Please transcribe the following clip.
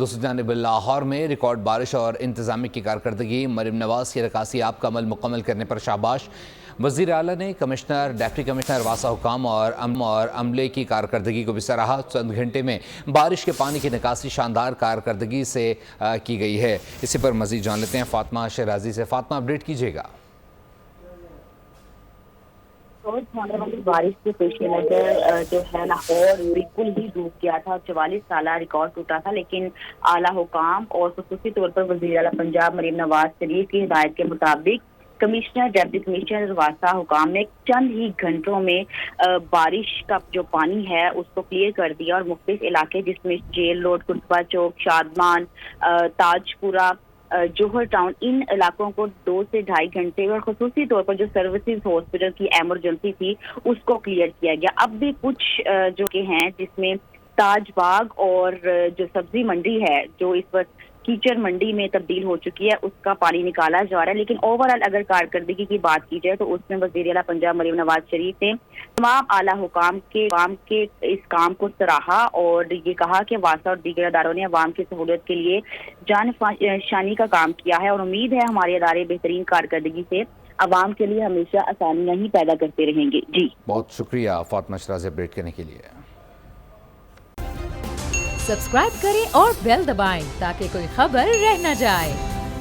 دوسری جانب لاہور میں ریکارڈ بارش اور انتظامیہ کی کارکردگی، مریم نواز کی رکاسی آپ کا عمل مکمل کرنے پر شاباش۔ وزیر اعلیٰ نے کمشنر، ڈپٹی کمشنر واسطہ حکام اور عملے کی کارکردگی کو بھی سراہا۔ چند گھنٹے میں بارش کے پانی کی نکاسی شاندار کارکردگی سے کی گئی ہے۔ اسی پر مزید جان لیتے ہیں فاطمہ شیرازی سے۔ فاطمہ، اپڈیٹ کیجیے گا۔ ہونے والی بارش کے پیش نظر جو ہے لاہور بالکل ہی ڈوب گیا تھا۔ 44 سالہ ریکارڈ ٹوٹا تھا، لیکن اعلیٰ حکام اور خصوصی طور پر وزیر اعلیٰ پنجاب مریم نواز شریف کی ہدایت کے مطابق کمشنر، ڈپٹی کمشنر واسطہ حکام نے چند ہی گھنٹوں میں بارش کا جو پانی ہے اس کو کلیئر کر دیا اور مختلف علاقے جس میں جیل روڈ، قصبہ چوک، شادمان، تاج پورہ، جوہر ٹاؤن، ان علاقوں کو 2 سے 2.5 گھنٹے اور خصوصی طور پر جو سروسز ہاسپٹل کی ایمرجنسی تھی اس کو کلیئر کیا گیا۔ اب بھی کچھ جو کہ ہیں جس میں تاج باغ اور جو سبزی منڈی ہے جو اس وقت کیچڑ منڈی میں تبدیل ہو چکی ہے اس کا پانی نکالا جا رہا ہے، لیکن اوورآل اگر کارکردگی کی بات کی جائے تو اس میں وزیر اعلیٰ پنجاب مریم نواز شریف نے تمام اعلیٰ حکام کے اس کام کو سراہا اور یہ کہا کہ واسطہ اور دیگر اداروں نے عوام کی سہولت کے لیے جان شانی کا کام کیا ہے اور امید ہے ہمارے ادارے بہترین کارکردگی سے عوام کے لیے ہمیشہ آسانیاں ہی پیدا کرتے رہیں گے۔ جی بہت شکریہ فاطمہ شیرازی اپڈیٹ کرنے کے لیے۔ سبسکرائب کریں اور بیل دبائیں تاکہ کوئی خبر رہ نہ جائے۔